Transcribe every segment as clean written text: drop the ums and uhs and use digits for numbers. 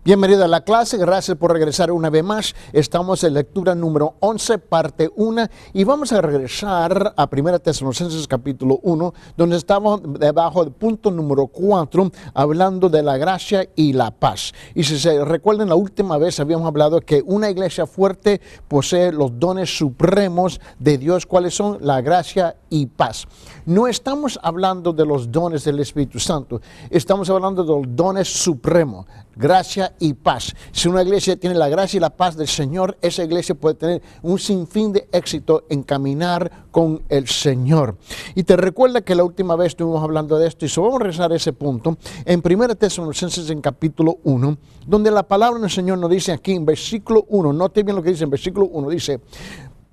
Bienvenido a la clase, gracias por regresar una vez más. Estamos en lectura número 11, parte 1, y vamos a regresar a 1 Tesalonicenses capítulo 1, donde estamos debajo del punto número 4, hablando de la gracia y la paz. Y si se recuerdan, la última vez habíamos hablado que una iglesia fuerte posee los dones supremos de Dios. ¿Cuáles son? La gracia y paz. No estamos hablando de los dones del Espíritu Santo, estamos hablando de los dones supremos, gracia y paz. Si una iglesia tiene la gracia y la paz del Señor, esa iglesia puede tener un sinfín de éxito en caminar con el Señor. Y te recuerda que la última vez estuvimos hablando de esto, y vamos a regresar a ese punto en 1 Tesalonicenses en capítulo 1, donde la palabra del Señor nos dice aquí en versículo 1, note bien lo que dice en versículo 1, dice: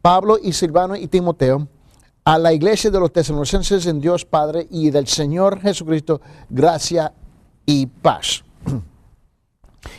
Pablo y Silvano y Timoteo, a la iglesia de los tesalonicenses en Dios Padre y del Señor Jesucristo, gracia y paz.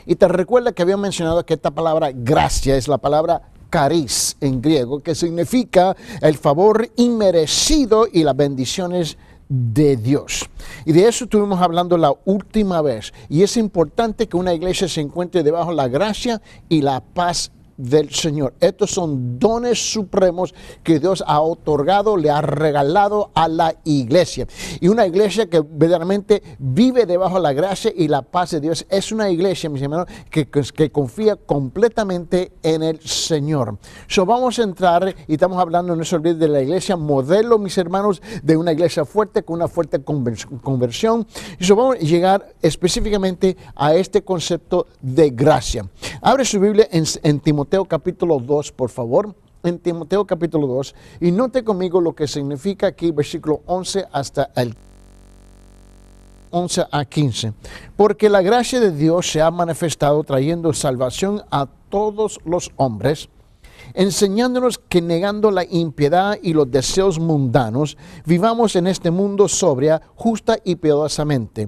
Y te recuerda que había mencionado que esta palabra gracia es la palabra caris en griego, que significa el favor inmerecido y las bendiciones de Dios. Y de eso estuvimos hablando la última vez. Y es importante que una iglesia se encuentre debajo de la gracia y la paz del Señor. Estos son dones supremos que Dios ha otorgado, le ha regalado a la iglesia. Y una iglesia que verdaderamente vive debajo de la gracia y la paz de Dios es una iglesia, mis hermanos, que confía completamente en el Señor. Vamos a entrar, y estamos hablando, no se olviden, de la iglesia modelo, mis hermanos, de una iglesia fuerte, con una fuerte conversión. Y vamos a llegar específicamente a este concepto de gracia. Abre su Biblia en Timoteo capítulo 2, por favor. En Timoteo capítulo 2. Y note conmigo lo que significa aquí, versículo 11 hasta el 11 a 15. Porque la gracia de Dios se ha manifestado trayendo salvación a todos los hombres, enseñándonos que negando la impiedad y los deseos mundanos, vivamos en este mundo sobria, justa y piadosamente,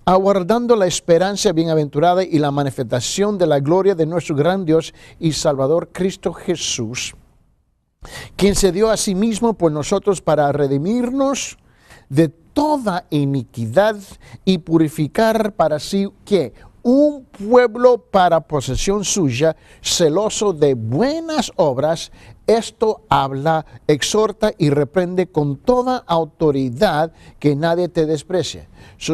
aguardando la esperanza bienaventurada y la manifestación de la gloria de nuestro gran Dios y Salvador Cristo Jesús, quien se dio a sí mismo por nosotros para redimirnos de toda iniquidad y purificar para sí, ¿qué? Un pueblo para posesión suya, celoso de buenas obras. Esto habla, exhorta y reprende con toda autoridad, que nadie te desprecie.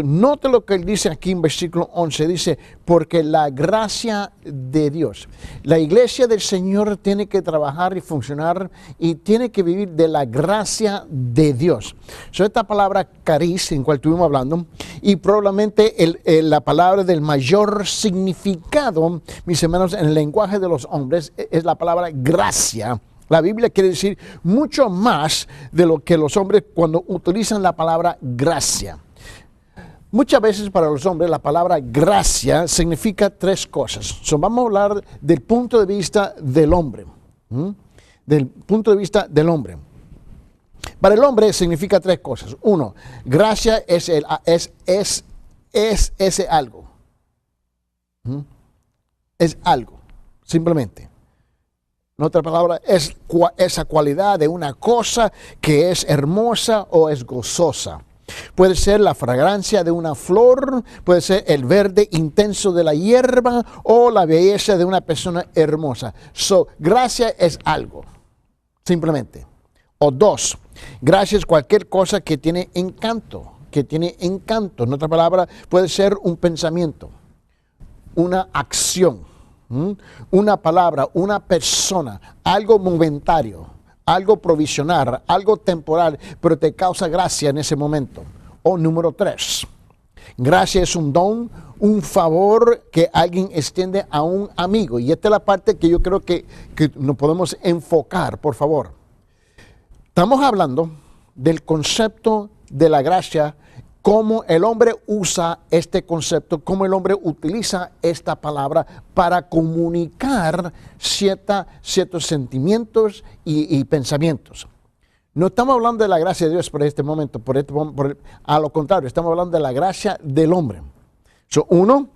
Note lo que él dice aquí en versículo 11, dice: porque la gracia de Dios. La iglesia del Señor tiene que trabajar y funcionar y tiene que vivir de la gracia de Dios. Esta palabra caris, en cual estuvimos hablando, y probablemente la palabra del mayor significado, mis hermanos, en el lenguaje de los hombres, es la palabra gracia. La Biblia quiere decir mucho más de lo que los hombres cuando utilizan la palabra gracia. Muchas veces para los hombres la palabra gracia significa tres cosas. Vamos a hablar del punto de vista del hombre. Del punto de vista del hombre. Para el hombre significa tres cosas. Uno, gracia es ese algo. Es algo, simplemente. En otra palabra, es esa cualidad de una cosa que es hermosa o es gozosa. Puede ser la fragancia de una flor, puede ser el verde intenso de la hierba o la belleza de una persona hermosa. Gracia es algo, simplemente. O dos, gracia es cualquier cosa que tiene encanto, En otra palabra, puede ser un pensamiento, una acción, una palabra, una persona, algo momentario, algo provisional, algo temporal, pero te causa gracia en ese momento. O número 3, gracia es un don, un favor que alguien extiende a un amigo. Y esta es la parte que yo creo que nos podemos enfocar, por favor. Estamos hablando del concepto de la gracia, cómo el hombre usa este concepto, cómo el hombre utiliza esta palabra para comunicar ciertos sentimientos y pensamientos. No estamos hablando de la gracia de Dios por este momento, a lo contrario, estamos hablando de la gracia del hombre. Uno,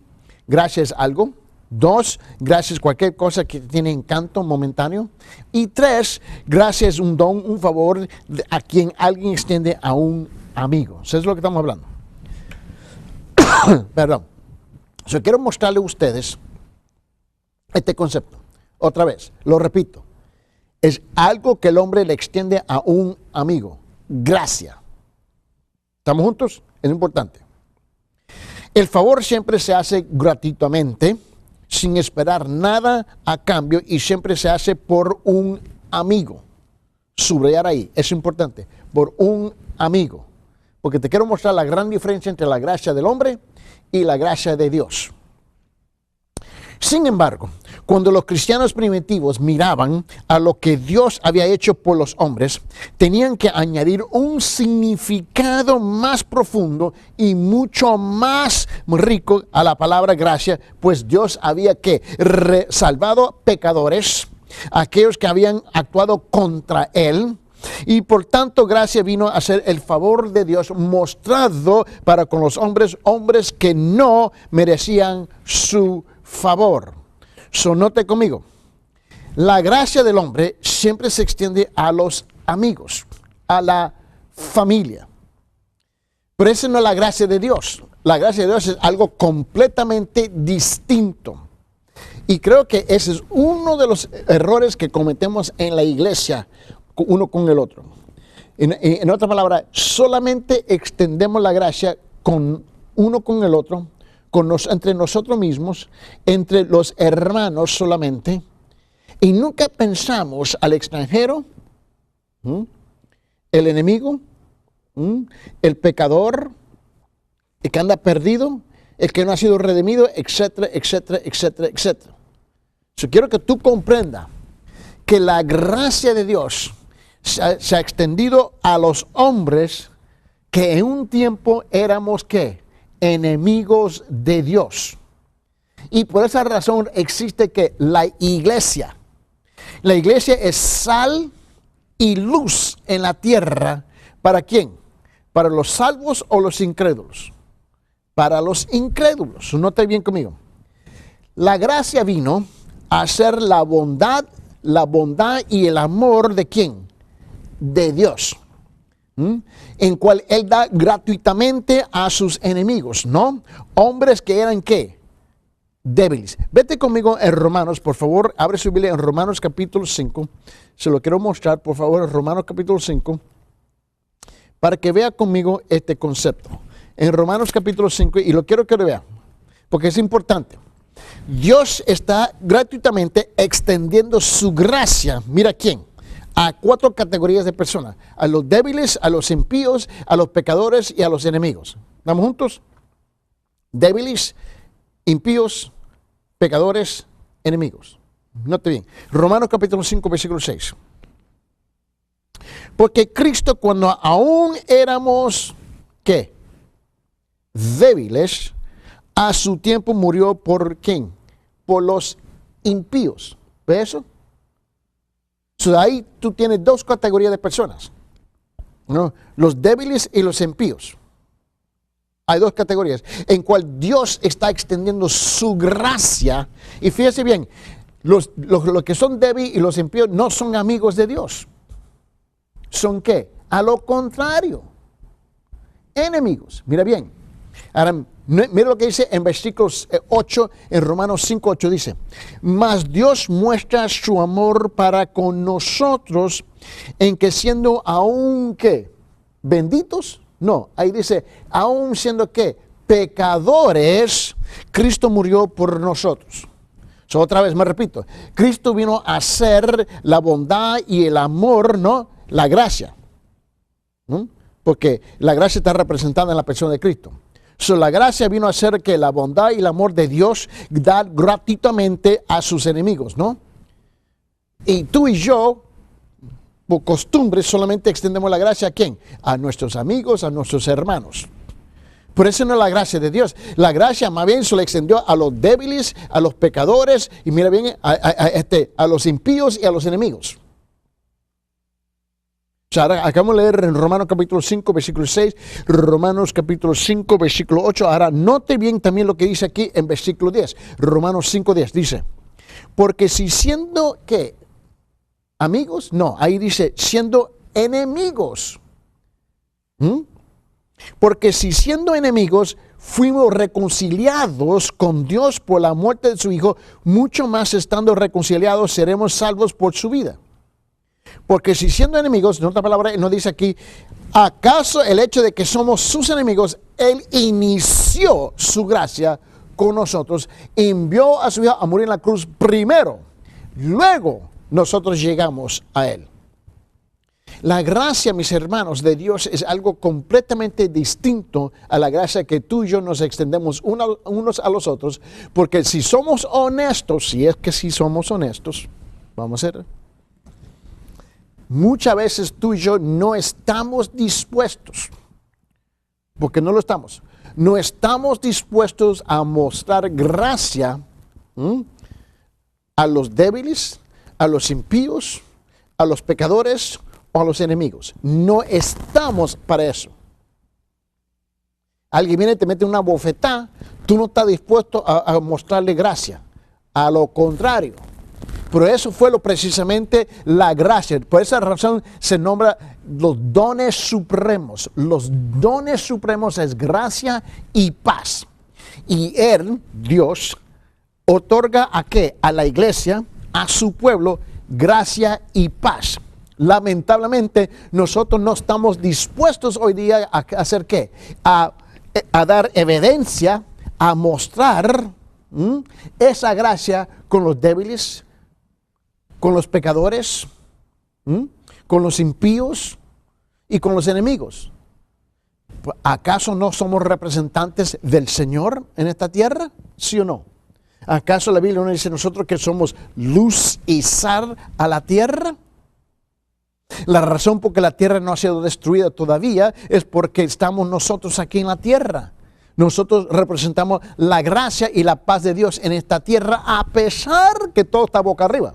gracia es algo. Dos, gracia es cualquier cosa que tiene encanto momentáneo. Y tres, gracia es un don, un favor a quien alguien extiende a un amigo. Eso es lo que estamos hablando. Perdón. Quiero mostrarle a ustedes este concepto. Otra vez, lo repito. Es algo que el hombre le extiende a un amigo. Gracia. ¿Estamos juntos? Es importante. El favor siempre se hace gratuitamente, sin esperar nada a cambio, y siempre se hace por un amigo. Subrayar ahí, es importante. Por un amigo. Porque te quiero mostrar la gran diferencia entre la gracia del hombre y la gracia de Dios. Sin embargo, cuando los cristianos primitivos miraban a lo que Dios había hecho por los hombres, tenían que añadir un significado más profundo y mucho más rico a la palabra gracia, pues Dios había salvado pecadores, aquellos que habían actuado contra Él, y por tanto gracia vino a ser el favor de Dios mostrado para con los hombres que no merecían su favor. Note conmigo, la gracia del hombre siempre se extiende a los amigos, a la familia. Pero esa no es la gracia de Dios. La gracia de Dios es algo completamente distinto. Y creo que ese es uno de los errores que cometemos en la iglesia, uno con el otro. En otra palabra, solamente extendemos la gracia con uno con el otro, entre nosotros mismos, entre los hermanos solamente, y nunca pensamos al extranjero, el enemigo, el pecador, el que anda perdido, el que no ha sido redimido, etcétera, etcétera, etcétera, etcétera. Yo quiero que tú comprendas que la gracia de Dios se ha extendido a los hombres que en un tiempo éramos, ¿qué? Enemigos de Dios. Y por esa razón existe que la iglesia es sal y luz en la tierra. ¿Para quién? ¿Para los salvos o los incrédulos? Para los incrédulos. Note bien conmigo. La gracia vino a ser la bondad y el amor de ¿quién? De Dios. En cual Él da gratuitamente a sus enemigos, ¿no? Hombres que eran, ¿qué? Débiles. Vete conmigo en Romanos, por favor. Abre su Biblia en Romanos capítulo 5. Se lo quiero mostrar, por favor, en Romanos capítulo 5. Para que vea conmigo este concepto. En Romanos capítulo 5, y lo quiero que lo vea, porque es importante. Dios está gratuitamente extendiendo su gracia. Mira quién. A 4 categorías de personas: a los débiles, a los impíos, a los pecadores y a los enemigos. ¿Estamos juntos? Débiles, impíos, pecadores, enemigos. Note bien. Romanos capítulo 5, versículo 6. Porque Cristo, cuando aún éramos, ¿qué? Débiles, a su tiempo murió por ¿quién? Por los impíos. ¿Ves eso? Ahí tú tienes 2 categorías de personas, ¿no? Los débiles y los impíos. Hay 2 categorías en cual Dios está extendiendo su gracia. Y fíjese bien, los que son débiles y los impíos no son amigos de Dios. ¿Son qué? A lo contrario, enemigos. Mira bien. Ahora, mira lo que dice en versículos 8, en Romanos 5, 8 dice: mas Dios muestra su amor para con nosotros, en que siendo aún, ¿qué? ¿Benditos? No, ahí dice, aún siendo, ¿qué? Pecadores, Cristo murió por nosotros. Otra vez me repito, Cristo vino a ser la bondad y el amor, ¿no? La gracia. Porque la gracia está representada en la persona de Cristo. La gracia vino a ser que la bondad y el amor de Dios da gratuitamente a sus enemigos, ¿no? Y tú y yo, por costumbre, solamente extendemos la gracia ¿a quién? A nuestros amigos, a nuestros hermanos. Por eso no es la gracia de Dios. La gracia más bien se le extendió a los débiles, a los pecadores, y mira bien, a los impíos y a los enemigos. Ahora acabamos de leer en Romanos capítulo 5, versículo 6, Romanos capítulo 5, versículo 8. Ahora note bien también lo que dice aquí en versículo 10. Romanos 5, 10 dice: porque si siendo, ¿qué? Amigos, no, ahí dice siendo enemigos. Porque si siendo enemigos fuimos reconciliados con Dios por la muerte de su Hijo, mucho más estando reconciliados seremos salvos por su vida. Porque si siendo enemigos, en otra palabra, no dice aquí, ¿acaso el hecho de que somos sus enemigos, Él inició su gracia con nosotros, envió a su Hijo a morir en la cruz primero, luego nosotros llegamos a Él? La gracia, mis hermanos, de Dios es algo completamente distinto a la gracia que tú y yo nos extendemos unos a los otros, porque si somos honestos, si es que si somos honestos, vamos a ser, muchas veces tú y yo no estamos dispuestos, porque no lo estamos, no estamos dispuestos a mostrar gracia a los débiles, a los impíos, a los pecadores o a los enemigos. No estamos para eso. Alguien viene y te mete una bofetada, tú no estás dispuesto a mostrarle gracia. A lo contrario. Pero eso fue precisamente la gracia. Por esa razón se nombra los dones supremos. Los dones supremos es gracia y paz. Y Él, Dios, otorga ¿a qué? A la iglesia, a su pueblo, gracia y paz. Lamentablemente, nosotros no estamos dispuestos hoy día a hacer ¿qué? A dar evidencia, a mostrar esa gracia con los débiles, con los pecadores, con los impíos y con los enemigos. ¿Acaso no somos representantes del Señor en esta tierra? ¿Sí o no? ¿Acaso la Biblia no dice nosotros que somos luz y sal a la tierra? La razón por que la tierra no ha sido destruida todavía es porque estamos nosotros aquí en la tierra. Nosotros representamos la gracia y la paz de Dios en esta tierra, a pesar que todo está boca arriba.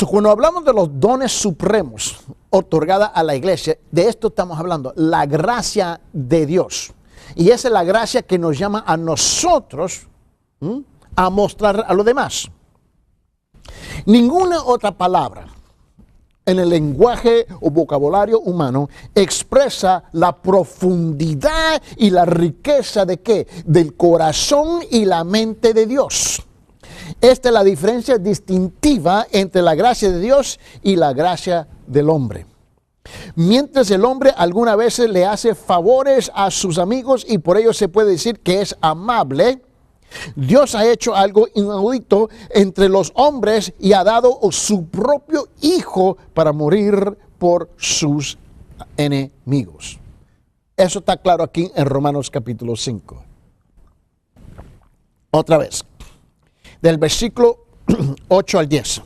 Cuando hablamos de los dones supremos otorgada a la iglesia, de esto estamos hablando, la gracia de Dios. Y esa es la gracia que nos llama a nosotros a mostrar a los demás. Ninguna otra palabra en el lenguaje o vocabulario humano expresa la profundidad y la riqueza de ¿qué? Del corazón y la mente de Dios. Esta es la diferencia distintiva entre la gracia de Dios y la gracia del hombre. Mientras el hombre algunas veces le hace favores a sus amigos y por ello se puede decir que es amable, Dios ha hecho algo inaudito entre los hombres y ha dado su propio Hijo para morir por sus enemigos. Eso está claro aquí en Romanos capítulo 5. Otra vez, del versículo 8 al 10.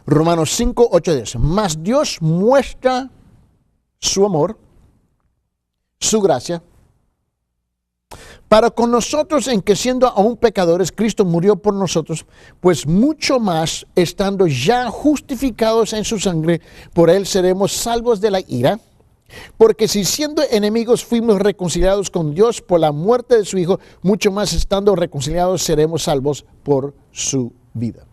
Romanos 5, 8 al 10. Mas Dios muestra su amor, su gracia, para con nosotros en que siendo aún pecadores, Cristo murió por nosotros, pues mucho más, estando ya justificados en su sangre, por Él seremos salvos de la ira. Porque si siendo enemigos fuimos reconciliados con Dios por la muerte de su Hijo, mucho más estando reconciliados seremos salvos por su vida.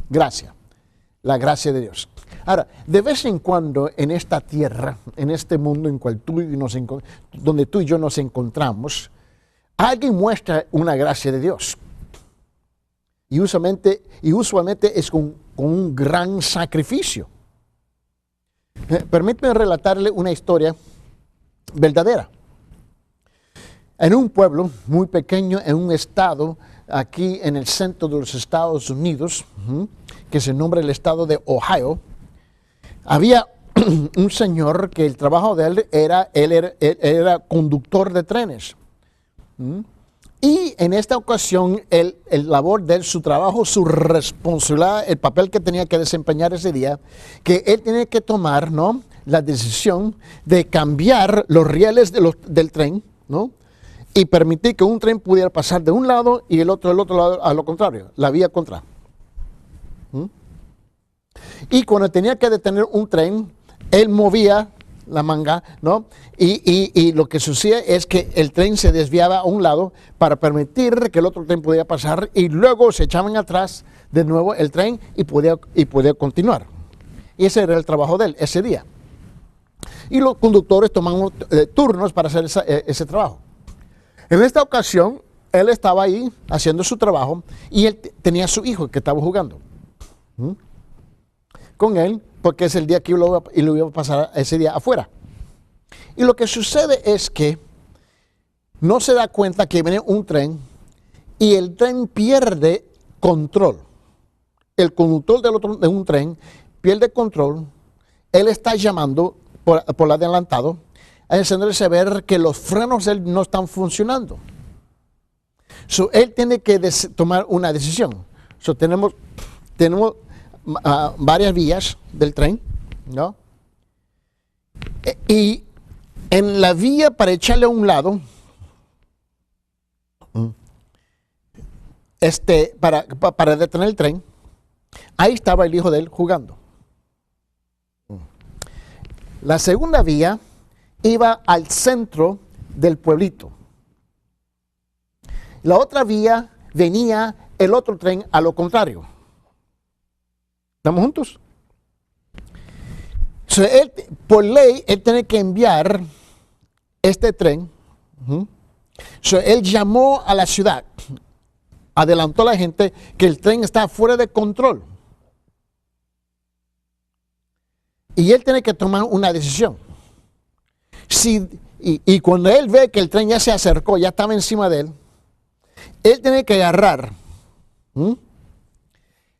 Gracia, la gracia de Dios. Ahora, de vez en cuando en esta tierra, en este mundo en cual donde tú y yo nos encontramos, alguien muestra una gracia de Dios. Y usualmente es con un gran sacrificio. Permíteme relatarle una historia verdadera. En un pueblo muy pequeño, en un estado aquí en el centro de los Estados Unidos, que se nombra el estado de Ohio, había un señor que el trabajo de él era conductor de trenes. Y en esta ocasión, el labor de él, su trabajo, su responsabilidad, el papel que tenía que desempeñar ese día, que él tenía que tomar, ¿no?, la decisión de cambiar los rieles del tren, ¿no?, y permitir que un tren pudiera pasar de un lado y el otro del otro lado, a lo contrario, la vía contraria. Y cuando tenía que detener un tren, él movía la manga, ¿no? Y lo que sucedía es que el tren se desviaba a un lado para permitir que el otro tren pudiera pasar y luego se echaban atrás de nuevo el tren y podía continuar. Y ese era el trabajo de él, ese día. Y los conductores toman turnos para hacer ese trabajo. En esta ocasión, él estaba ahí haciendo su trabajo y él tenía a su hijo que estaba jugando con él, porque es el día que lo iba a pasar ese día afuera. Y lo que sucede es que no se da cuenta que viene un tren y el tren pierde control. El conductor de un tren pierde control. Él está llamando por adelantado, haciéndole ver que los frenos de él no están funcionando. Él tiene que tomar una decisión. Tenemos varias vías del tren, ¿no? Y en la vía para echarle a un lado, para detener el tren, ahí estaba el hijo de él jugando. La segunda vía iba al centro del pueblito. La otra vía venía el otro tren a lo contrario. ¿Estamos juntos? Por ley, él tiene que enviar este tren. Él llamó a la ciudad, adelantó a la gente que el tren está fuera de control. Y él tiene que tomar una decisión. Y cuando él ve que el tren ya se acercó, ya estaba encima de él tiene que agarrar.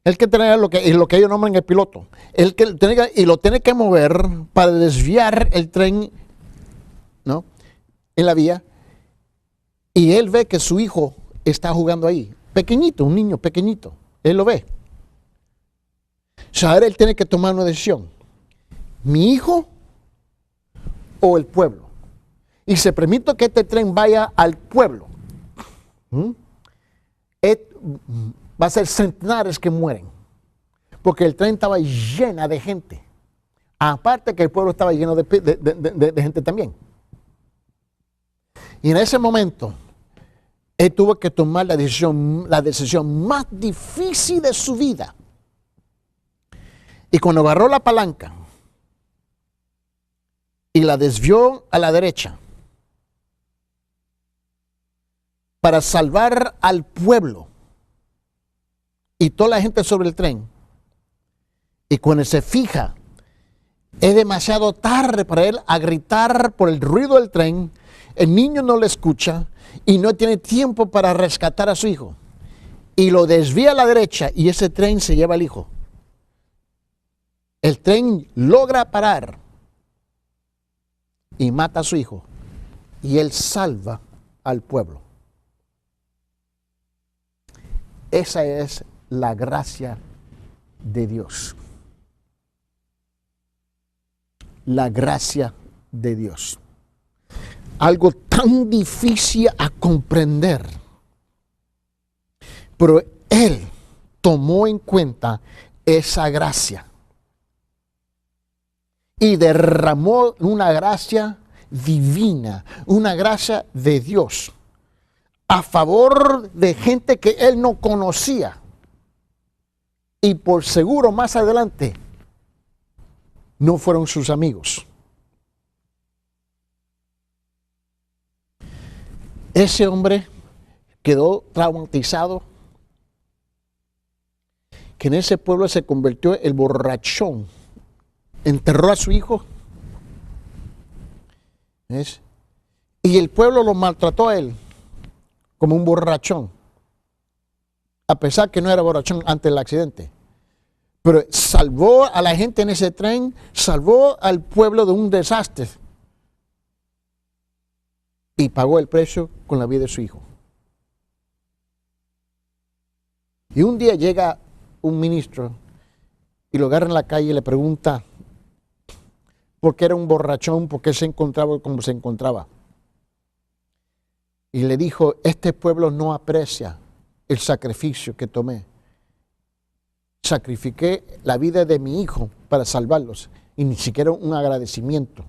Él que tiene lo que ellos nombran el piloto. Y lo tiene que mover para desviar el tren, ¿no?, en la vía. Y él ve que su hijo está jugando ahí. Pequeñito, un niño pequeñito. Él lo ve. Ahora él tiene que tomar una decisión. ¿Mi hijo o el pueblo? Y se permite que este tren vaya al pueblo. Va a ser centenares que mueren. Porque el tren estaba lleno de gente. Aparte que el pueblo estaba lleno de gente también. Y en ese momento, él tuvo que tomar la decisión más difícil de su vida. Y cuando agarró la palanca y la desvió a la derecha para salvar al pueblo y toda la gente sobre el tren, y cuando se fija, es demasiado tarde para él a gritar por el ruido del tren, el niño no le escucha y no tiene tiempo para rescatar a su hijo, y lo desvía a la derecha y ese tren se lleva al hijo. El tren logra parar y mata a su hijo y él salva al pueblo. Esa es la gracia de Dios. La gracia de Dios. Algo tan difícil a comprender, pero Él tomó en cuenta esa gracia y derramó una gracia divina, una gracia de Dios a favor de gente que Él no conocía. Y por seguro más adelante no fueron sus amigos. Ese hombre quedó traumatizado, que en ese pueblo se convirtió el borrachón. Enterró a su hijo. ¿Ves? Y el pueblo lo maltrató a él como un borrachón. A pesar que no era borrachón antes del accidente. Pero salvó a la gente en ese tren, salvó al pueblo de un desastre. Y pagó el precio con la vida de su hijo. Y un día llega un ministro y lo agarra en la calle y le pregunta por qué era un borrachón, por qué se encontraba como se encontraba. Y le dijo, este pueblo no aprecia el sacrificio que tomé. Sacrifiqué la vida de mi hijo para salvarlos y ni siquiera un agradecimiento.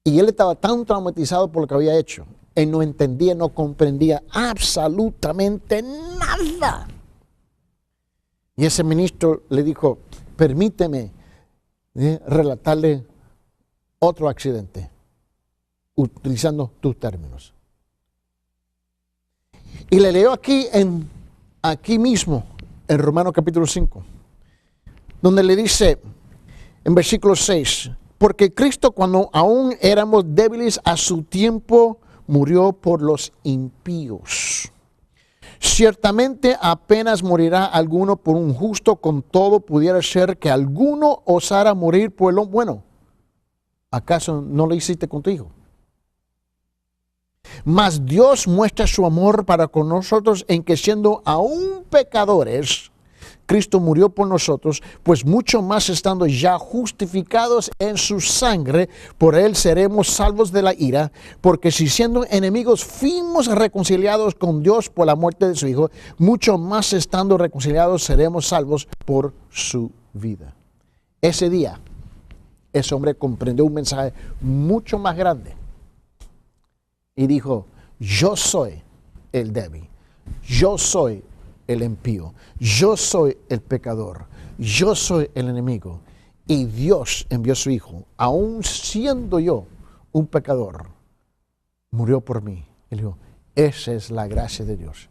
Y él estaba tan traumatizado por lo que había hecho. Él no entendía, no comprendía absolutamente nada. Y ese ministro le dijo, permíteme relatarle otro accidente, utilizando tus términos. Y le leo aquí mismo, en Romanos capítulo 5, donde le dice, en versículo 6, porque Cristo cuando aún éramos débiles a su tiempo murió por los impíos. Ciertamente apenas morirá alguno por un justo, con todo pudiera ser que alguno osara morir por el bueno. ¿Acaso no lo hiciste con tu hijo? Mas Dios muestra su amor para con nosotros en que siendo aún pecadores, Cristo murió por nosotros, pues mucho más estando ya justificados en su sangre, por él seremos salvos de la ira, porque si siendo enemigos fuimos reconciliados con Dios por la muerte de su Hijo, mucho más estando reconciliados seremos salvos por su vida. Ese día, ese hombre comprendió un mensaje mucho más grande y dijo, yo soy el débil, yo soy el impío, yo soy el pecador, yo soy el enemigo, y Dios envió a su Hijo, aun siendo yo un pecador, murió por mí. Él dijo, esa es la gracia de Dios.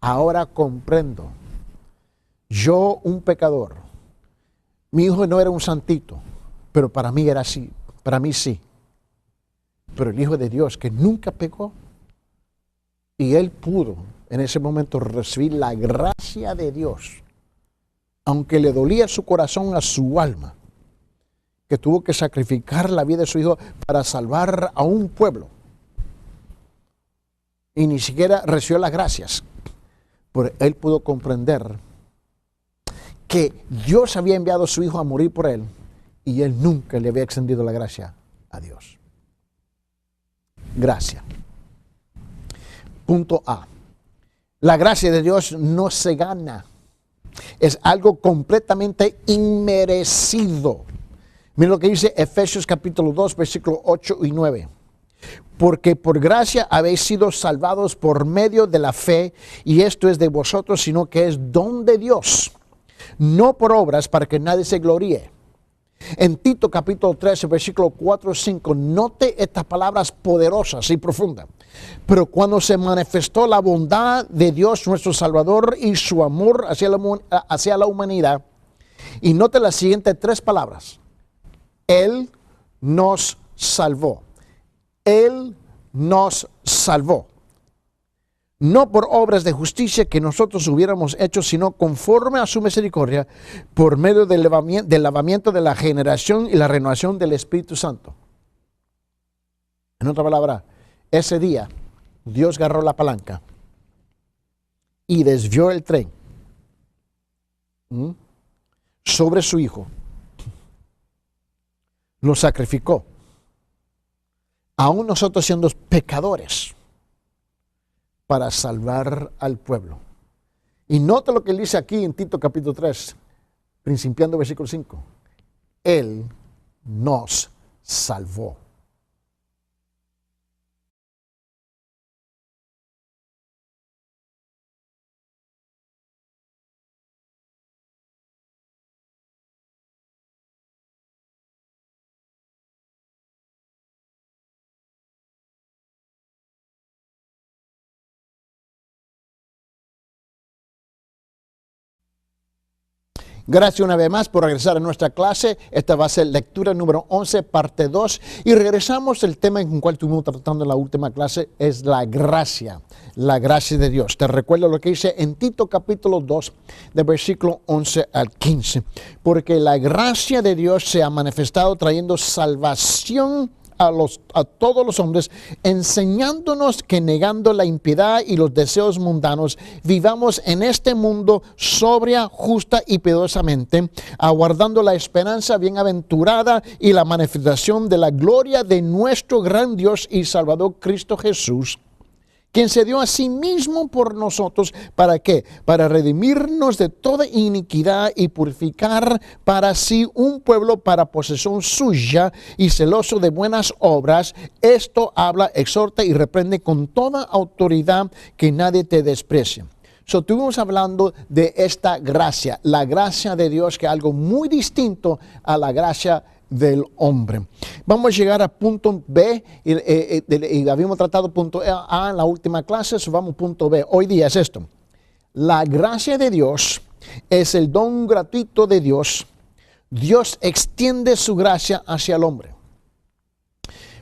Ahora comprendo, yo un pecador, mi hijo no era un santito, pero para mí era así, para mí sí. Pero el Hijo de Dios que nunca pecó, y él pudo en ese momento recibir la gracia de Dios, aunque le dolía su corazón a su alma, que tuvo que sacrificar la vida de su hijo para salvar a un pueblo, y ni siquiera recibió las gracias, pero él pudo comprender que Dios había enviado a su hijo a morir por él, y él nunca le había extendido la gracia a Dios. Gracia. Punto A. La gracia de Dios no se gana. Es algo completamente inmerecido. Mira lo que dice Efesios capítulo 2, versículos 8 y 9. Porque por gracia habéis sido salvados por medio de la fe, y esto es de vosotros, sino que es don de Dios, no por obras para que nadie se gloríe. En Tito capítulo 13, versículo 4 y 5, note estas palabras poderosas y profundas. Pero cuando se manifestó la bondad de Dios nuestro Salvador y su amor hacia la humanidad, y note las siguientes tres palabras: Él nos salvó. Él nos salvó. No por obras de justicia que nosotros hubiéramos hecho, sino conforme a su misericordia, por medio del lavamiento de la generación y la renovación del Espíritu Santo. En otra palabra, ese día Dios agarró la palanca y desvió el tren sobre su Hijo. Lo sacrificó. Aún nosotros siendo pecadores, para salvar al pueblo. Y nota lo que él dice aquí en Tito capítulo 3, principiando versículo 5. Él nos salvó. Gracias una vez más por regresar a nuestra clase. Esta va a ser lectura número 11, parte 2. Y regresamos al tema en el cual estuvimos tratando en la última clase, es la gracia de Dios. Te recuerdo lo que dice en Tito capítulo 2, de versículo 11 al 15. Porque la gracia de Dios se ha manifestado trayendo salvación a todos los hombres, enseñándonos que negando la impiedad y los deseos mundanos, vivamos en este mundo sobria, justa y piadosamente, aguardando la esperanza bienaventurada y la manifestación de la gloria de nuestro gran Dios y Salvador Cristo Jesús, quien se dio a sí mismo por nosotros. ¿Para qué? Para redimirnos de toda iniquidad y purificar para sí un pueblo para posesión suya y celoso de buenas obras. Esto habla, exhorta y reprende con toda autoridad, que nadie te desprecie. So, estuvimos hablando de esta gracia, la gracia de Dios, que es algo muy distinto a la gracia del hombre. Vamos a llegar a punto B, y habíamos tratado punto A en la última clase, so vamos a punto B. Hoy día es esto. La gracia de Dios es el don gratuito de Dios. Dios extiende su gracia hacia el hombre.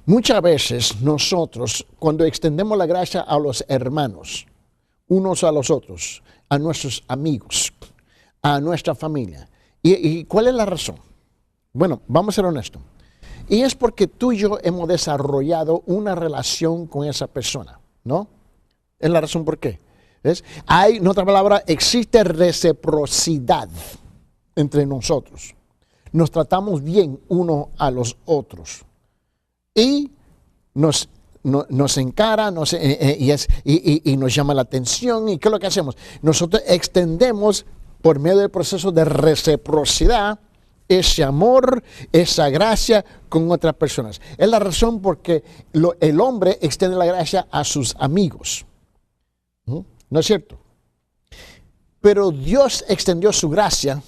Muchas veces nosotros, cuando extendemos la gracia a los hermanos, unos a los otros, a nuestros amigos, a nuestra familia. ¿Y cuál es la razón? Bueno, vamos a ser honestos. Y es porque tú y yo hemos desarrollado una relación con esa persona, ¿no? Es la razón por qué. ¿Ves? Hay, en otra palabra, existe reciprocidad entre nosotros. Nos tratamos bien unos a los otros. Y nos encara y nos llama la atención. ¿Y qué es lo que hacemos? Nosotros extendemos por medio del proceso de reciprocidad ese amor, esa gracia con otras personas. Es la razón por que el hombre extiende la gracia a sus amigos. ¿No es cierto? Pero Dios extendió su gracia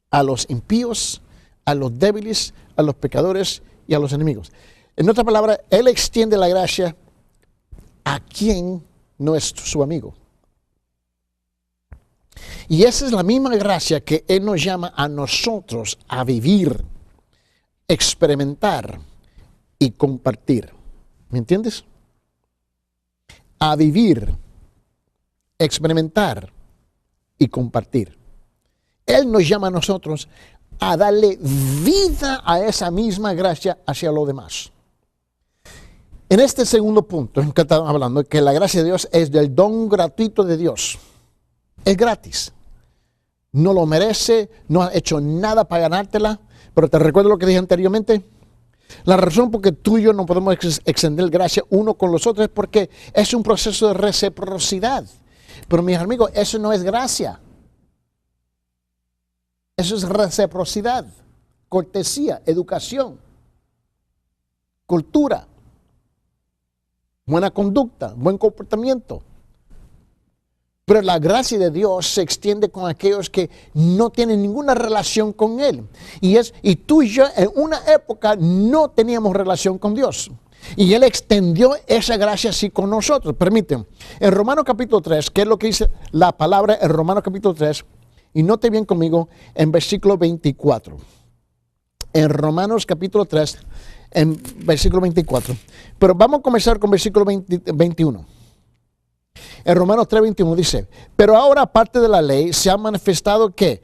a los impíos, a los débiles, a los pecadores y a los enemigos. En otra palabra, Él extiende la gracia a quien no es su amigo. Y esa es la misma gracia que Él nos llama a nosotros a vivir, experimentar y compartir. ¿Me entiendes? A vivir, experimentar y compartir. Él nos llama a nosotros a darle vida a esa misma gracia hacia los demás. En este segundo punto en que estamos hablando, que la gracia de Dios es del don gratuito de Dios. Es gratis. No lo merece, no ha hecho nada para ganártela, pero te recuerdo lo que dije anteriormente. La razón por que tú y yo no podemos extender gracia uno con los otros es porque es un proceso de reciprocidad. Pero mis amigos, eso no es gracia. Eso es reciprocidad, cortesía, educación, cultura, buena conducta, buen comportamiento. Pero la gracia de Dios se extiende con aquellos que no tienen ninguna relación con Él. Y tú y yo en una época no teníamos relación con Dios. Y Él extendió esa gracia así con nosotros. Permítanme. En Romanos capítulo 3, ¿qué es lo que dice la palabra en Romanos capítulo 3? Y note bien conmigo en versículo 24. En Romanos capítulo 3, en versículo 24. Pero vamos a comenzar con versículo 21. En Romanos 3:21 dice, pero ahora aparte de la ley se ha manifestado que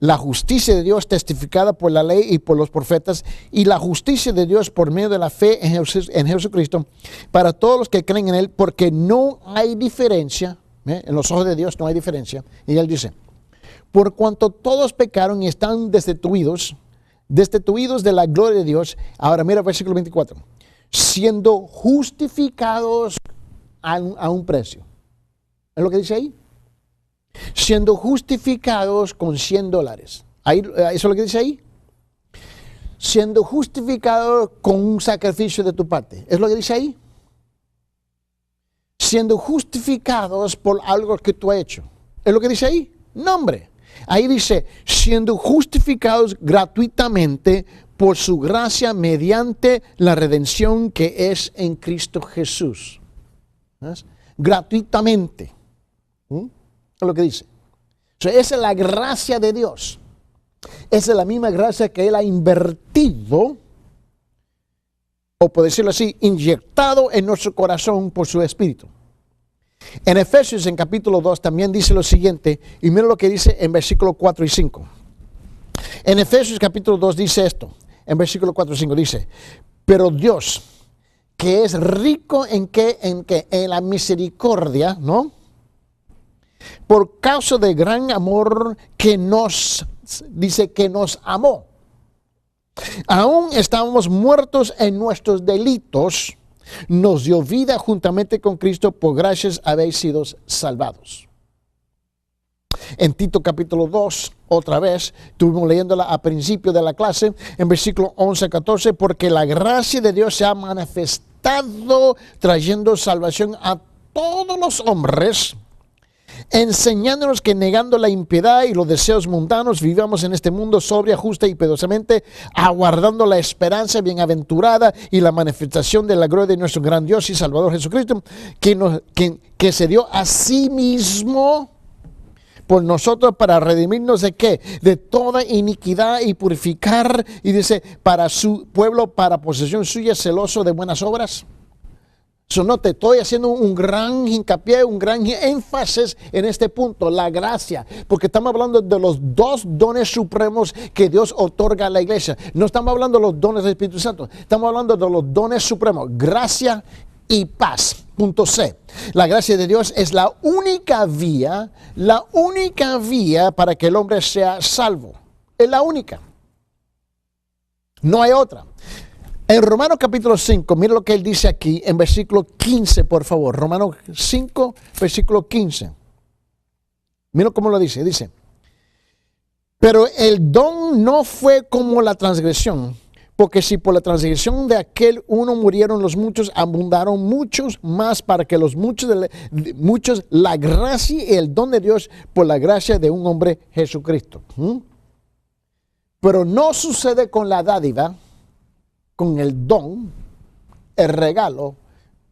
la justicia de Dios testificada por la ley y por los profetas y la justicia de Dios por medio de la fe en Jesucristo para todos los que creen en Él, porque no hay diferencia, en los ojos de Dios no hay diferencia. Y Él dice, por cuanto todos pecaron y están destituidos de la gloria de Dios. Ahora mira el versículo 24, siendo justificados a un precio. ¿Es lo que dice ahí? Siendo justificados con $100. ¿Eso es lo que dice ahí? Siendo justificados con un sacrificio de tu parte. ¿Es lo que dice ahí? Siendo justificados por algo que tú has hecho. ¿Es lo que dice ahí? No, hombre. Ahí dice, siendo justificados gratuitamente por su gracia mediante la redención que es en Cristo Jesús. ¿Ves? Gratuitamente. Es lo que dice. Esa es la gracia de Dios. Esa es la misma gracia que Él ha invertido, o por decirlo así, inyectado en nuestro corazón por su Espíritu. En Efesios, en capítulo 2, también dice lo siguiente, y mira lo que dice en versículos 4 y 5. En Efesios capítulo 2 dice esto, en versículo 4 y 5 dice, pero Dios, que es rico en la misericordia, ¿no? Por causa del gran amor que nos amó. Aún estábamos muertos en nuestros delitos, nos dio vida juntamente con Cristo, por gracias habéis sido salvados. En Tito capítulo 2, otra vez, estuvimos leyéndola a principio de la clase, en versículo 11 a 14, porque la gracia de Dios se ha manifestado trayendo salvación a todos los hombres, enseñándonos que negando la impiedad y los deseos mundanos, vivamos en este mundo sobria, justa y piadosamente, aguardando la esperanza bienaventurada y la manifestación de la gloria de nuestro gran Dios y Salvador Jesucristo, que se dio a sí mismo por nosotros para redimirnos ¿de qué? De toda iniquidad y purificar, y dice, para su pueblo, para posesión suya, celoso de buenas obras. No te estoy haciendo un gran hincapié, un gran énfasis en este punto, la gracia, porque estamos hablando de los dos dones supremos que Dios otorga a la iglesia. No estamos hablando de los dones del Espíritu Santo, estamos hablando de los dones supremos, gracia y paz. Punto C. La gracia de Dios es la única vía para que el hombre sea salvo. Es la única. No hay otra. En Romanos capítulo 5, mira lo que él dice aquí en versículo 15, por favor. Romanos 5, versículo 15. Mira cómo lo dice. Dice, pero el don no fue como la transgresión, porque si por la transgresión de aquel uno murieron los muchos, abundaron muchos más para que los muchos la gracia y el don de Dios por la gracia de un hombre Jesucristo. Pero no sucede con la dádiva, con el don, el regalo,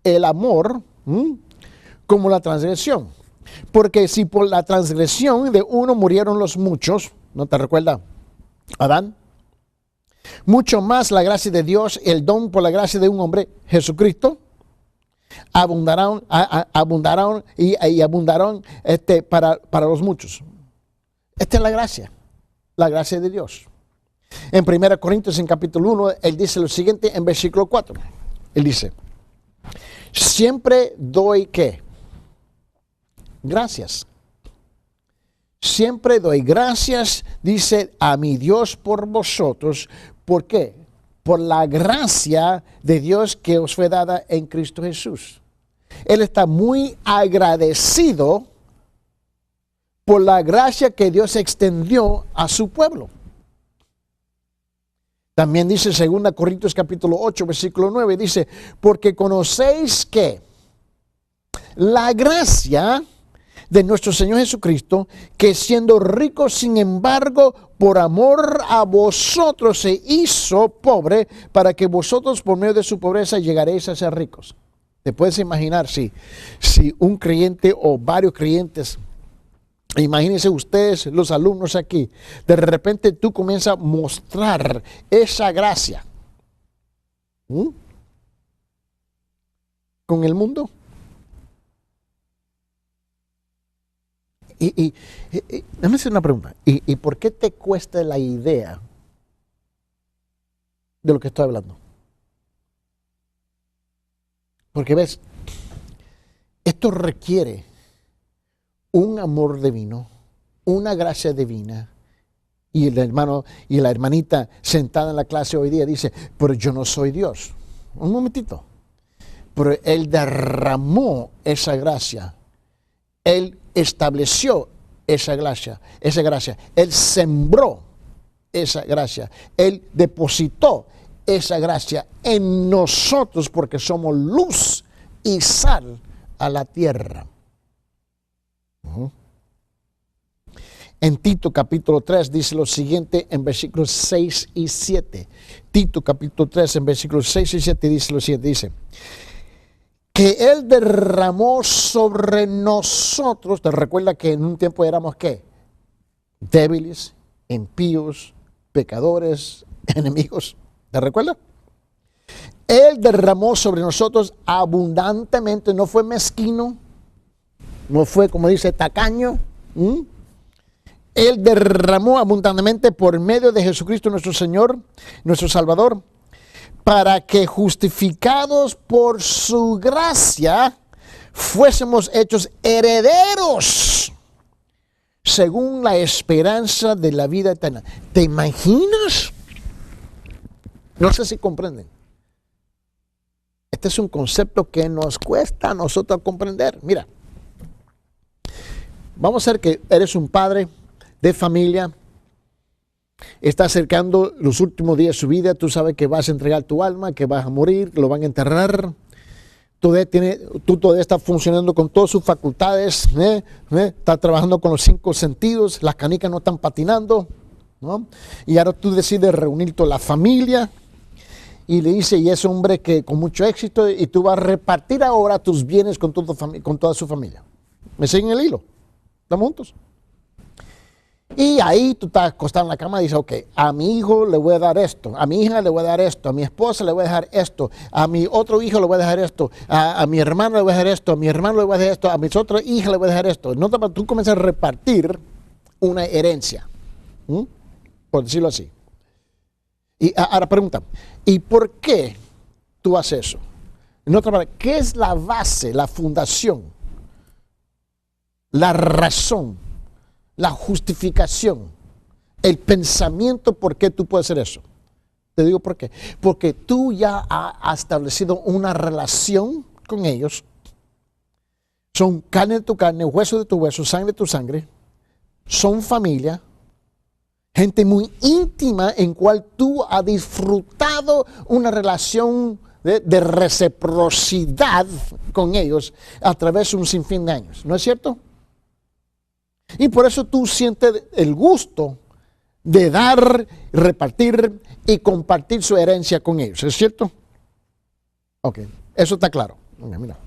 el amor, como la transgresión. Porque si por la transgresión de uno murieron los muchos, ¿no te recuerda Adán? Mucho más la gracia de Dios, el don por la gracia de un hombre, Jesucristo, abundarán para los muchos. Esta es la gracia de Dios. En 1 Corintios, en capítulo 1, él dice lo siguiente en versículo 4. Él dice, siempre doy ¿qué? Gracias. Siempre doy gracias, dice, a mi Dios por vosotros. ¿Por qué? Por la gracia de Dios que os fue dada en Cristo Jesús. Él está muy agradecido por la gracia que Dios extendió a su pueblo. También dice 2 Corintios capítulo 8, versículo 9, dice, porque conocéis que la gracia de nuestro Señor Jesucristo, que siendo rico, sin embargo, por amor a vosotros se hizo pobre, para que vosotros por medio de su pobreza llegaréis a ser ricos. ¿Te puedes imaginar si un creyente o varios creyentes, imagínense ustedes, los alumnos aquí, de repente tú comienzas a mostrar esa gracia con el mundo? Y déjame hacer una pregunta. ¿Y por qué te cuesta la idea de lo que estoy hablando? Porque ves, esto requiere un amor divino, una gracia divina. Y el hermano y la hermanita sentada en la clase hoy día dice, pero yo no soy Dios. Un momentito. Pero Él derramó esa gracia. Él estableció esa gracia. Él sembró esa gracia. Él depositó esa gracia en nosotros porque somos luz y sal a la tierra. En Tito capítulo 3 dice lo siguiente en versículos 6 y 7. Tito capítulo 3 en versículos 6 y 7 dice lo siguiente, dice, que Él derramó sobre nosotros. ¿Te recuerda que en un tiempo éramos qué? Débiles, impíos, pecadores, enemigos. ¿Te recuerda? Él derramó sobre nosotros abundantemente, no fue mezquino, no fue, como dice, tacaño. Él derramó abundantemente por medio de Jesucristo nuestro Señor, nuestro Salvador, para que justificados por su gracia fuésemos hechos herederos según la esperanza de la vida eterna. ¿Te imaginas? No sé si comprenden. Este es un concepto que nos cuesta a nosotros comprender. Mira, vamos a ser que eres un padre de familia, está acercando los últimos días de su vida, tú sabes que vas a entregar tu alma, que vas a morir, lo van a enterrar. tú todavía estás funcionando con todas sus facultades, estás trabajando con los 5 sentidos, las canicas no están patinando, ¿no? Y ahora tú decides reunir toda la familia y le dice, y ese hombre que con mucho éxito, y tú vas a repartir ahora tus bienes con toda su familia. ¿Me siguen el hilo? ¿Estamos juntos? Y ahí tú estás acostado en la cama y dices, ok, a mi hijo le voy a dar esto, a mi hija le voy a dar esto, a mi esposa le voy a dejar esto, a mi otro hijo le voy a dejar esto, a mi hermano le voy a dejar esto, a mi hermano le voy a dejar esto, a mis otras hijas le voy a dejar esto. No, tú comienzas a repartir una herencia, por decirlo así. Y ahora pregunta, ¿y por qué tú haces eso? En otra manera, ¿qué es la base, la fundación, la razón, la justificación, el pensamiento por qué tú puedes hacer eso? Te digo por qué. Porque tú ya has establecido una relación con ellos. Son carne de tu carne, hueso de tu hueso, sangre de tu sangre. Son familia. Gente muy íntima en cual tú has disfrutado una relación de reciprocidad con ellos a través de un sinfín de años. ¿No es cierto? Y por eso tú sientes el gusto de dar, repartir y compartir su herencia con ellos. ¿Es cierto? Ok, eso está claro. Mira.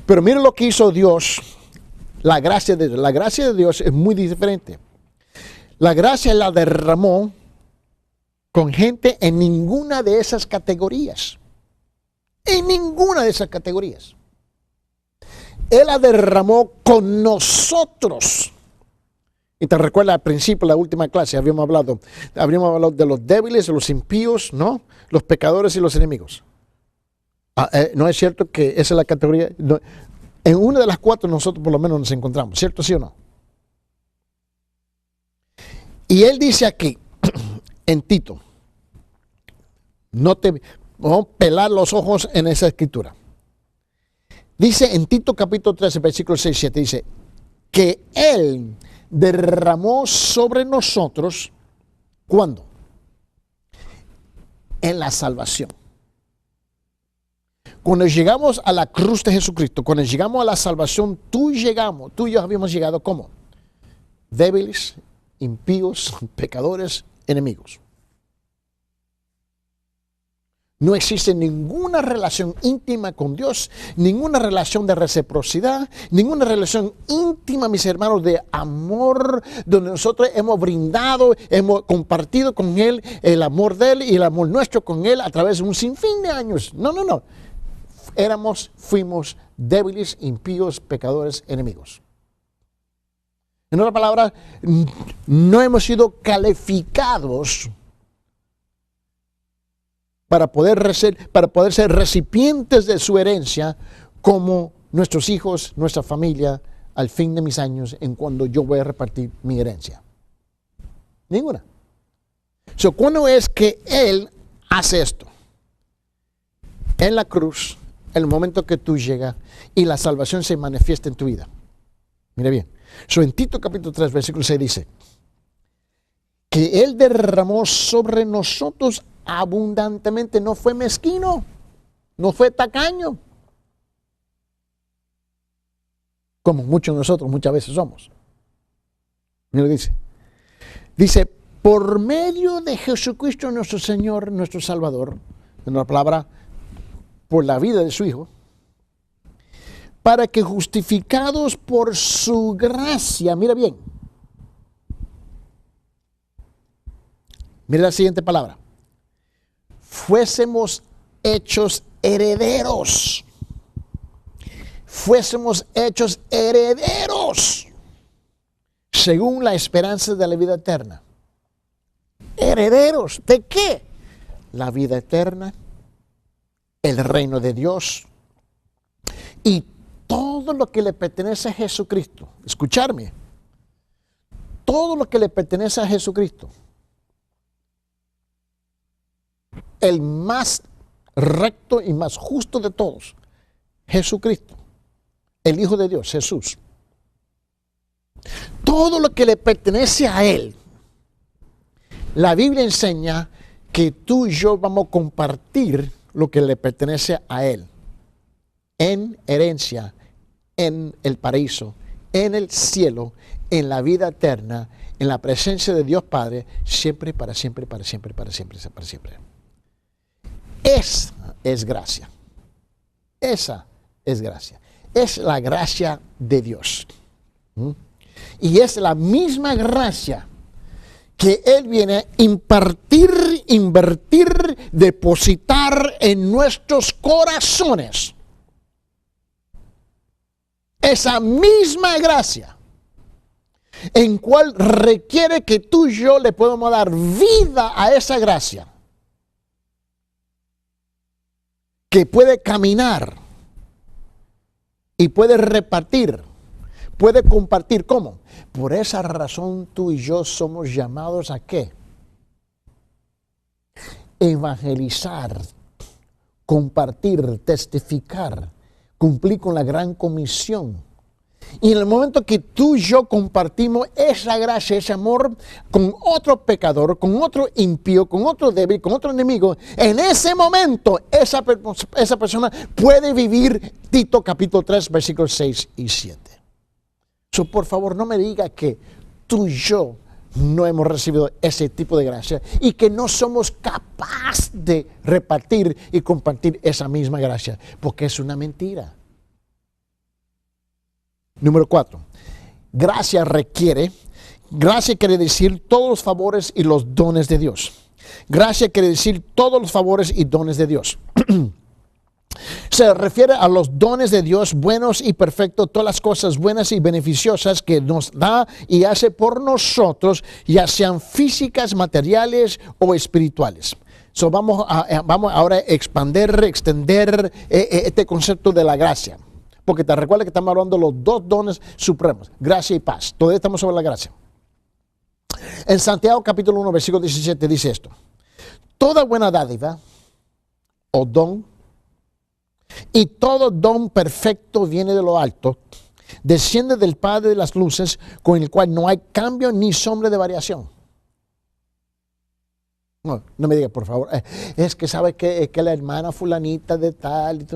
Pero mira lo que hizo Dios, la gracia de Dios. La gracia de Dios es muy diferente. La gracia la derramó con gente en ninguna de esas categorías. En ninguna de esas categorías. Él la derramó con nosotros. Y te recuerda al principio, la última clase, habíamos hablado de los débiles, de los impíos, ¿no? Los pecadores y los enemigos. ¿No es cierto que esa es la categoría? No, en una de las 4 nosotros por lo menos nos encontramos, ¿cierto, sí o no? Y él dice aquí, en Tito, vamos a pelar los ojos en esa escritura. Dice en Tito capítulo 13, versículo 6 y 7, dice, que él derramó sobre nosotros, ¿cuándo? En la salvación. Cuando llegamos a la cruz de Jesucristo, cuando llegamos a la salvación, tú y yo habíamos llegado ¿cómo? Débiles, impíos, pecadores, enemigos. No existe ninguna relación íntima con Dios, ninguna relación de reciprocidad, ninguna relación íntima, mis hermanos, de amor, donde nosotros hemos brindado, hemos compartido con Él el amor de Él y el amor nuestro con Él a través de un sinfín de años. No. Fuimos débiles, impíos, pecadores, enemigos. En otras palabras, no hemos sido calificados para poder ser recipientes de su herencia como nuestros hijos, nuestra familia, al fin de mis años, en cuando yo voy a repartir mi herencia. Ninguna. ¿Cuándo es que Él hace esto? En la cruz, en el momento que tú llegas y la salvación se manifiesta en tu vida. Mira bien. En Tito capítulo 3, versículo 6 dice, que Él derramó sobre nosotros abundantemente, no fue mezquino, no fue tacaño, como muchos de nosotros muchas veces somos. Mira, dice, por medio de Jesucristo nuestro Señor, nuestro Salvador, en la palabra, por la vida de su Hijo, para que justificados por su gracia, mira bien, mira la siguiente palabra, fuésemos hechos herederos. Fuésemos hechos herederos según la esperanza de la vida eterna. ¿Herederos de qué? La vida eterna, el reino de Dios y todo lo que le pertenece a Jesucristo. Escucharme. Todo lo que le pertenece a Jesucristo. El más recto y más justo de todos, Jesucristo, el Hijo de Dios, Jesús. Todo lo que le pertenece a Él, la Biblia enseña que tú y yo vamos a compartir lo que le pertenece a Él. en herencia, en el paraíso, en el cielo, en la vida eterna, en la presencia de Dios Padre, siempre, para siempre, para siempre, para siempre, para siempre. Esa es gracia. Esa es gracia. Es la gracia de Dios. Y es la misma gracia que Él viene a impartir, invertir, depositar en nuestros corazones. Esa misma gracia en cual requiere que tú y yo le podamos dar vida a esa gracia, que puede caminar y puede repartir, puede compartir. ¿Cómo? Por esa razón tú y yo somos llamados ¿a qué? Evangelizar, compartir, testificar, cumplir con la gran comisión. Y en el momento que tú y yo compartimos esa gracia, ese amor con otro pecador, con otro impío, con otro débil, con otro enemigo, en ese momento esa persona puede vivir. Tito capítulo 3, versículos 6 y 7. Por favor, no me diga que tú y yo no hemos recibido ese tipo de gracia y que no somos capaces de repartir y compartir esa misma gracia, porque es una mentira. Número 4. Gracia quiere decir todos los favores y los dones de Dios. Gracia quiere decir todos los favores y dones de Dios. Se refiere a los dones de Dios buenos y perfectos, todas las cosas buenas y beneficiosas que nos da y hace por nosotros, ya sean físicas, materiales o espirituales. Vamos ahora a extender este concepto de la gracia. Porque te recuerda que estamos hablando de los dos dones supremos, gracia y paz. Todavía estamos sobre la gracia. En Santiago capítulo 1, versículo 17 dice esto: toda buena dádiva o don y todo don perfecto viene de lo alto, desciende del Padre de las luces, con el cual no hay cambio ni sombra de variación. No me diga, por favor, es que sabe que la hermana fulanita de tal,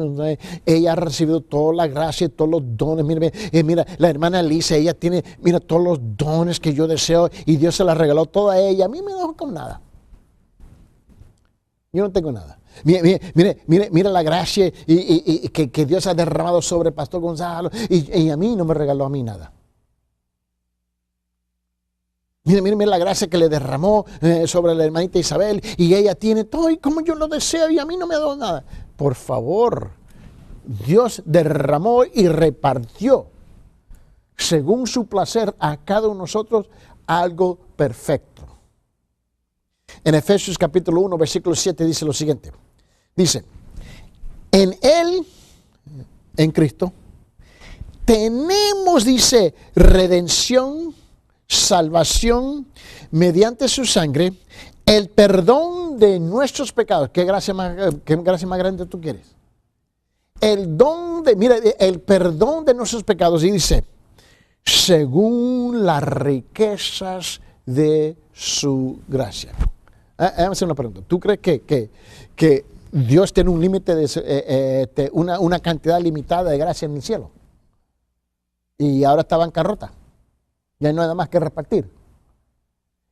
ella ha recibido toda la gracia y todos los dones. Mira, la hermana Elisa, ella tiene, mira, todos los dones que yo deseo y Dios se la regaló toda a ella. A mí me dejó con nada. Yo no tengo nada. Mira la gracia que Dios ha derramado sobre el pastor Gonzalo y a mí no me regaló a mí nada. Mira la gracia que le derramó sobre la hermanita Isabel y ella tiene todo y como yo lo deseo y a mí no me ha dado nada. Por favor, Dios derramó y repartió según su placer a cada uno de nosotros algo perfecto. En Efesios capítulo 1, versículo 7 dice lo siguiente. Dice, en Él, en Cristo, tenemos, dice, redención, salvación mediante su sangre, el perdón de nuestros pecados. ¿Qué gracia más grande tú quieres? El perdón de nuestros pecados. Y dice, según las riquezas de su gracia. Déjame hacer una pregunta. ¿Tú crees que Dios tiene un límite de una cantidad limitada de gracia en el cielo? Y ahora está bancarrota. Ya no hay nada más que repartir.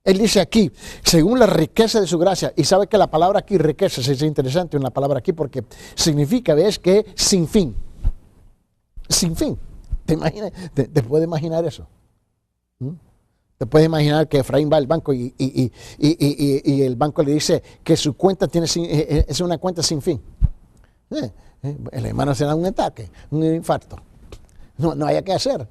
Él dice aquí, según la riqueza de su gracia, y sabe que la palabra aquí, riqueza, es interesante una palabra aquí porque significa, ves, que sin fin. Sin fin. ¿Te puedes imaginar eso? ¿Te puedes imaginar que Efraín va al banco y el banco le dice que su cuenta es una cuenta sin fin? El hermano se da un ataque, un infarto. No haya que hacer.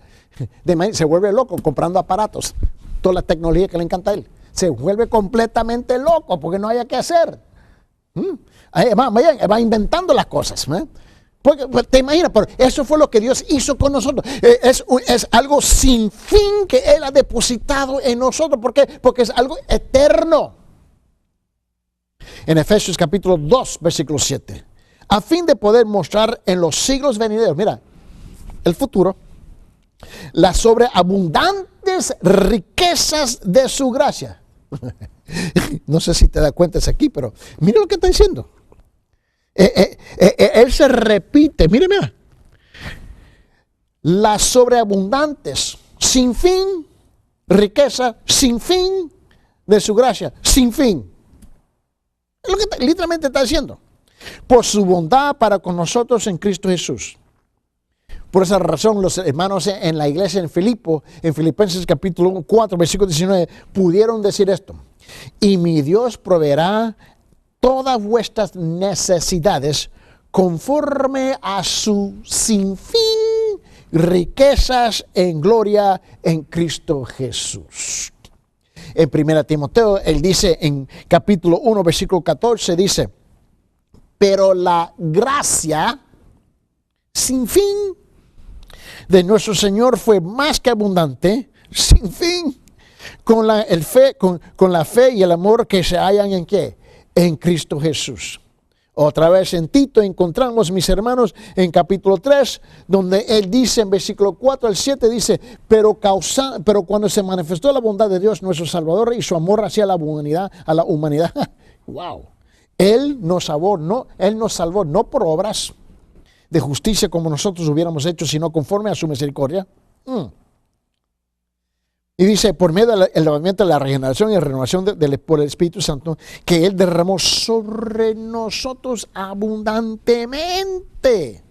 Se vuelve loco comprando aparatos, toda la tecnología que le encanta a él. Se vuelve completamente loco porque no haya que hacer. Va inventando las cosas. Porque, te imaginas, pero eso fue lo que Dios hizo con nosotros. Es algo sin fin que Él ha depositado en nosotros. ¿Por qué? Porque es algo eterno. En Efesios capítulo 2, versículo 7. A fin de poder mostrar en los siglos venideros, mira, el futuro, las sobreabundantes riquezas de su gracia. No sé si te das cuenta, es aquí, pero mira lo que está diciendo. Él se repite, mira, las sobreabundantes, sin fin, riqueza, sin fin de su gracia, sin fin. Es lo que literalmente está diciendo. Por su bondad para con nosotros en Cristo Jesús. Por esa razón, los hermanos en la iglesia en Filipenses capítulo 4, versículo 19, pudieron decir esto. Y mi Dios proveerá todas vuestras necesidades conforme a su sin fin riquezas en gloria en Cristo Jesús. En 1 Timoteo, él dice en capítulo 1, versículo 14, dice, pero la gracia sin fin de nuestro Señor fue más que abundante, sin fin, con la fe y el amor que se hallan en ¿qué? En Cristo Jesús. Otra vez en Tito encontramos, mis hermanos, en capítulo 3, donde él dice en versículo 4 al 7, dice, pero cuando se manifestó la bondad de Dios, nuestro Salvador, y su amor hacia la humanidad, wow, Él nos salvó no por obras de justicia como nosotros hubiéramos hecho, sino conforme a su misericordia. Y dice, por medio del lavamiento de la regeneración y renovación por el Espíritu Santo, que Él derramó sobre nosotros abundantemente.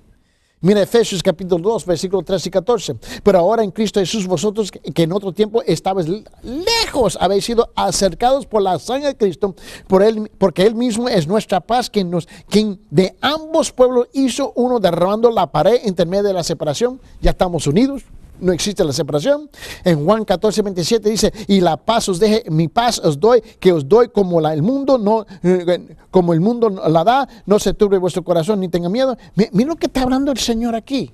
Mira Efesios capítulo 2, versículos 13 y 14. Pero ahora en Cristo Jesús, vosotros que en otro tiempo estabais lejos, habéis sido acercados por la sangre de Cristo, porque Él mismo es nuestra paz, quien de ambos pueblos hizo uno, derramando la pared intermedia de la separación. Ya estamos unidos. No existe la separación. En Juan 14, 27 dice, y la paz os deje, mi paz os doy, que os doy como el mundo la da, no se turbe vuestro corazón ni tenga miedo. Mira lo que está hablando el Señor aquí.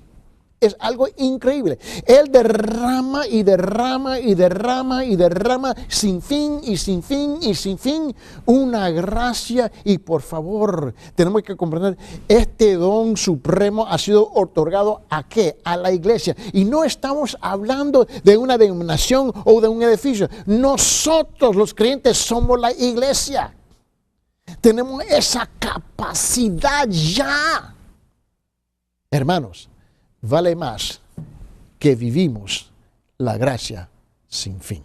Es algo increíble. Él derrama y derrama y derrama y derrama sin fin y sin fin y sin fin una gracia. Y por favor, tenemos que comprender, este don supremo ha sido otorgado ¿a qué? A la iglesia. Y no estamos hablando de una denominación o de un edificio. Nosotros los creyentes somos la iglesia. Tenemos esa capacidad ya. Hermanos, vale más que vivimos la gracia sin fin.